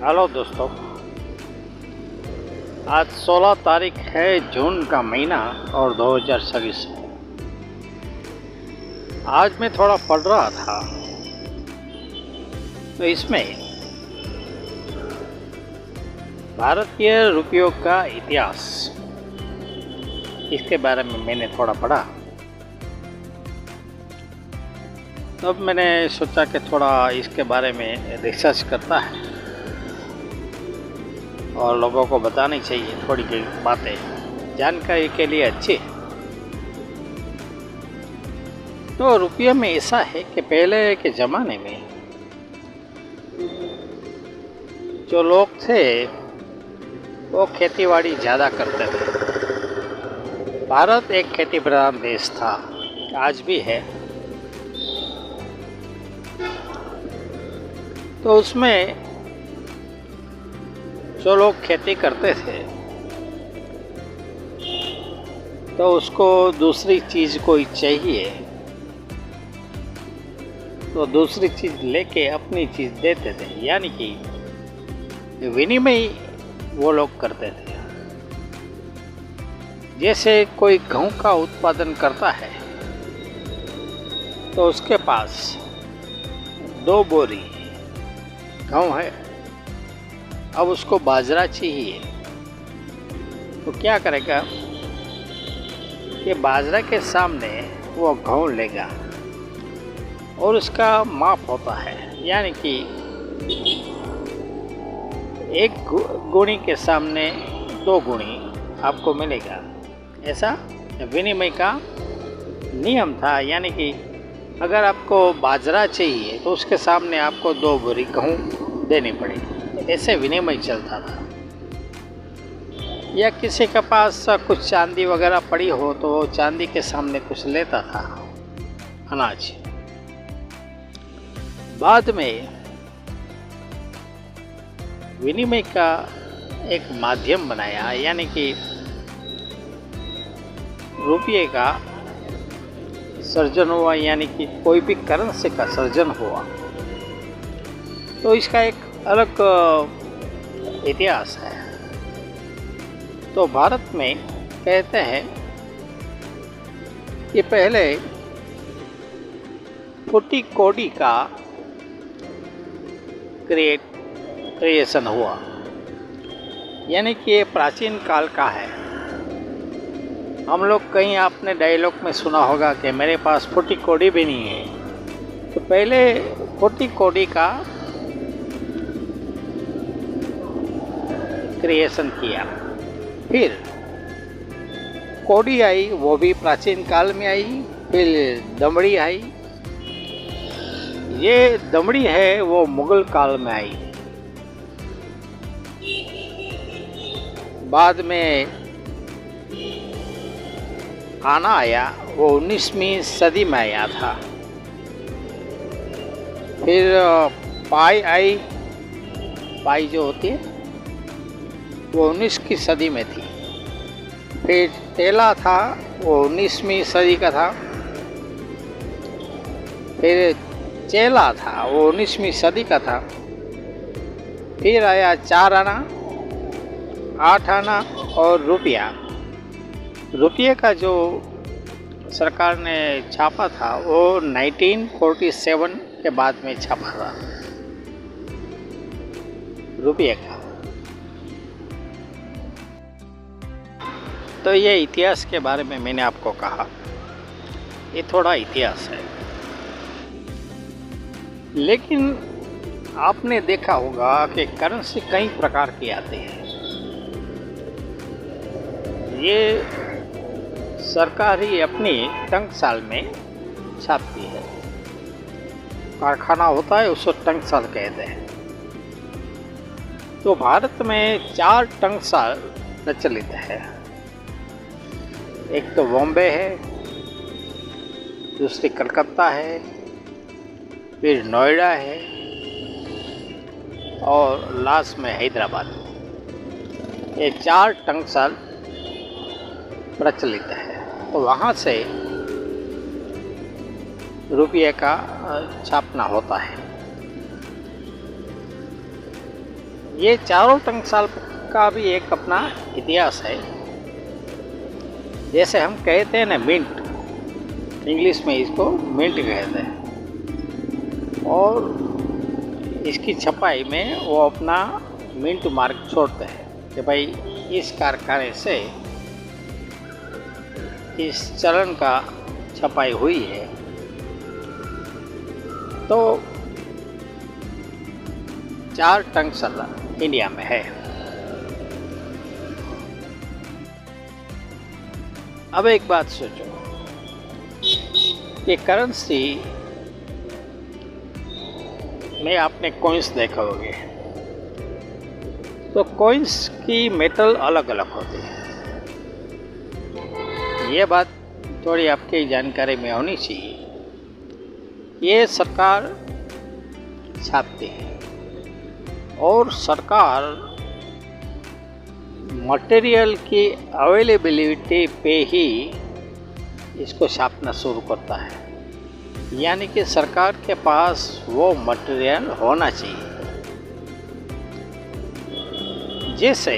Hello दोस्तों, आज 16 तारीख है जून का महीना और 2026। आज मैं थोड़ा पढ़ रहा था तो इसमें भारतीय रुपयों का इतिहास, इसके बारे में मैंने थोड़ा पढ़ा। तब मैंने सोचा कि थोड़ा इसके बारे में रिसर्च करता है और लोगों को बतानी चाहिए थोड़ी बातें, जानकारी के लिए अच्छी। तो रुपये में ऐसा है कि पहले के ज़माने में जो लोग थे वो खेतीबाड़ी ज़्यादा करते थे। भारत एक खेती प्रधान देश था, आज भी है। तो उसमें जो लोग खेती करते थे तो उसको दूसरी चीज़ कोई चाहिए तो दूसरी चीज़ लेके अपनी चीज़ देते थे, यानी कि विनिमय वो लोग करते थे। जैसे कोई गेहूं का उत्पादन करता है तो उसके पास 2 बोरी गेहूं है, अब उसको बाजरा चाहिए तो क्या करेगा कि बाजरा के सामने वो गेहूं लेगा और उसका माप होता है, यानी कि 1 गुणी के सामने 2 गुणी आपको मिलेगा। ऐसा विनिमय का नियम था, यानी कि अगर आपको बाजरा चाहिए तो उसके सामने आपको 2 बोरी गेहूं देनी पड़ेगी। ऐसे विनिमय चलता था। या किसी के पास कुछ चांदी वगैरह पड़ी हो तो वो चांदी के सामने कुछ लेता था, अनाज। बाद में विनिमय का एक माध्यम बनाया, यानी कि रुपये का सर्जन हुआ, यानी कि कोई भी करेंसी का सर्जन हुआ। तो इसका एक अलग इतिहास है। तो भारत में कहते हैं कि पहले फुटी कौड़ी का क्रिएशन हुआ, यानी कि ये प्राचीन काल का है। हम लोग कहीं आपने डायलॉग में सुना होगा कि मेरे पास फुटी कौड़ी भी नहीं है। तो पहले फुटी कौड़ी का क्रिएशन किया, फिर कौड़ी आई, वो भी प्राचीन काल में आई। फिर दमड़ी आई, ये दमड़ी है वो मुगल काल में आई। बाद में आना आया, वो 19वीं सदी में आया था। फिर पाई आई, पाई जो होती है वो 19वीं सदी में थी। फिर तेला था, वो 19वीं सदी का था। फिर चेला था, वो 19वीं सदी का था। फिर आया 4 आना, 8 आना और रुपया। रुपये का जो सरकार ने छापा था वो 1947 के बाद में छापा था रुपये का। तो ये इतिहास के बारे में मैंने आपको कहा, ये थोड़ा इतिहास है। लेकिन आपने देखा होगा कि करेंसी कई प्रकार की आती है। ये सरकार ही अपनी टंकसाल में छापती है। कारखाना होता है, उसको टंकसाल कहते हैं। तो भारत में 4 टंकसाल प्रचलित है। एक तो बॉम्बे है, दूसरी कलकत्ता है, फिर नोएडा है और लास्ट में हैदराबाद। ये 4 टंकसाल प्रचलित है। तो वहाँ से रुपये का छापना होता है। ये चारों टंकसाल का भी एक अपना इतिहास है। जैसे हम कहते हैं ना मिंट, इंग्लिश में इसको मिंट कहते हैं, और इसकी छपाई में वो अपना मिंट मार्क छोड़ते हैं कि भाई इस कारखाने से इस चलन का छपाई हुई है। तो 4 टंकसाल इंडिया में है। अब एक बात सोचो कि करेंसी में आपने कॉइन्स देखा होंगे, तो कॉइन्स की मेटल अलग अलग होती है। ये बात थोड़ी आपकी जानकारी में होनी चाहिए। ये सरकार छापती है और सरकार मटेरियल की अवेलेबिलिटी पे ही इसको छापना शुरू करता है, यानी कि सरकार के पास वो मटेरियल होना चाहिए। जैसे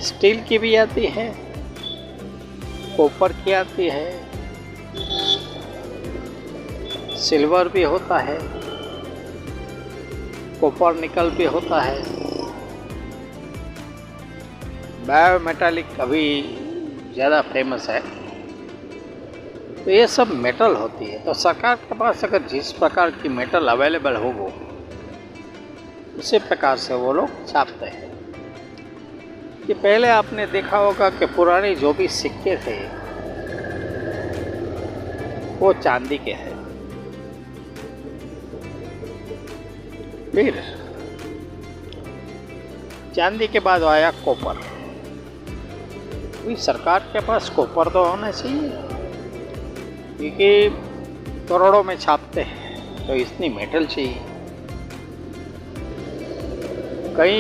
स्टील की भी आती है, कॉपर की आती है, सिल्वर भी होता है, कॉपर निकल भी होता है, बायोमेटालिक अभी ज़्यादा फेमस है। तो ये सब मेटल होती है। तो सरकार के पास अगर जिस प्रकार की मेटल अवेलेबल हो वो उसी प्रकार से वो लोग छापते हैं। कि पहले आपने देखा होगा कि पुराने जो भी सिक्के थे वो चांदी के हैं। फिर चांदी के बाद आया कॉपर। कोई सरकार के पास कॉपर तो होना चाहिए, क्योंकि करोड़ों में छापते हैं तो इतनी मेटल चाहिए। कई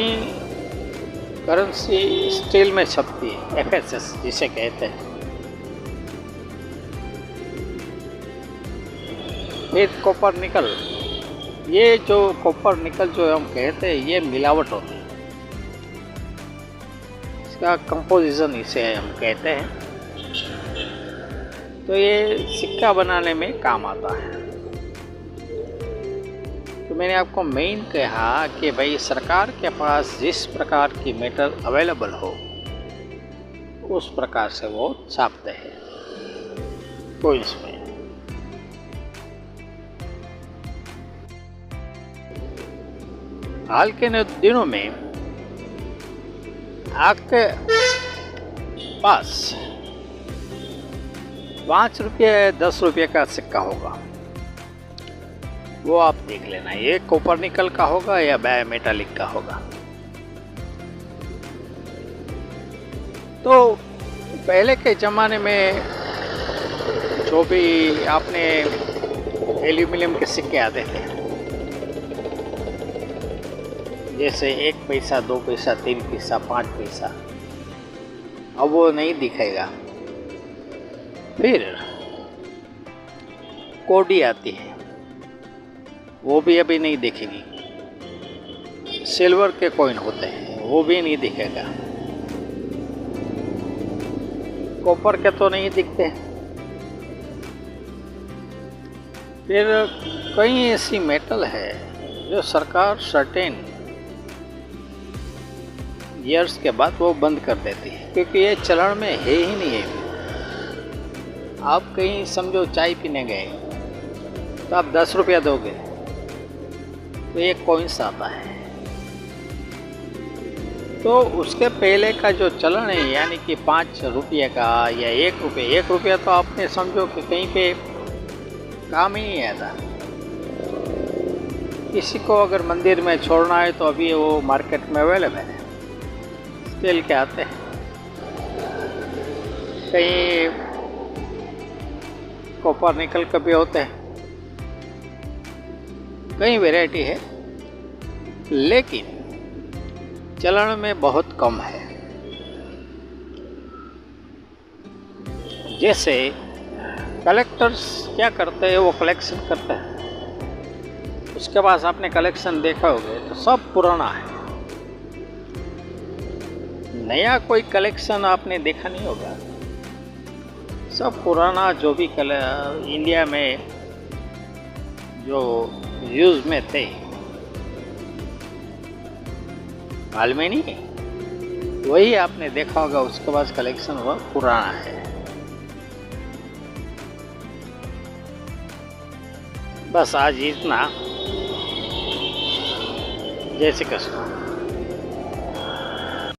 करेंसी स्टील में छपती है, FSS जिसे कहते हैं। फिर कॉपर निकल, ये जो कॉपर निकल जो हम कहते हैं ये मिलावट होती है, इसका कंपोजिशन इसे हम कहते हैं। तो ये सिक्का बनाने में काम आता है। तो मैंने आपको मेन कहा कि भाई सरकार के पास जिस प्रकार की मेटल अवेलेबल हो उस प्रकार से वो छापते हैं कोइंस में। हाल के दिनों में आपके पास 5 रुपये 10 रुपये का सिक्का होगा, वो आप देख लेना ये कॉपर निकल का होगा या बायोमेटालिक का होगा। तो पहले के ज़माने में जो भी आपने एल्यूमिनियम के सिक्के आते थे, जैसे 1 पैसा 2 पैसा 3 पैसा 5 पैसा, अब वो नहीं दिखेगा। फिर कौड़ी आती है, वो भी अभी नहीं दिखेगी। सिल्वर के कॉइन होते हैं, वो भी नहीं दिखेगा। कॉपर के तो नहीं दिखते। फिर कई ऐसी मेटल है जो सरकार सर्टेन ईयर्स के बाद वो बंद कर देती है, क्योंकि ये चलन में है ही नहीं है। आप कहीं समझो चाय पीने गए तो आप 10 रुपया दोगे तो एक कॉइन्स आता है। तो उसके पहले का जो चलन है, यानी कि 5 रुपये का या 1 रुपया तो आपने समझो कि कहीं पे काम ही नहीं आता। किसी को अगर मंदिर में छोड़ना है तो अभी वो मार्केट में अवेलेबल है, स्टील के आते हैं। कहीं कॉपर निकल के भी होते हैं, कई वैरायटी है, लेकिन चलन में बहुत कम है। जैसे कलेक्टर्स क्या करते हैं, वो कलेक्शन करते हैं, उसके पास आपने कलेक्शन देखा होगा तो सब पुराना है, नया कोई कलेक्शन आपने देखा नहीं होगा। सब पुराना जो भी इंडिया में जो यूज में थे, मालूम नहीं, वही आपने देखा होगा। उसके पास कलेक्शन वह पुराना है। बस आज इतना। जय श्री कृष्ण।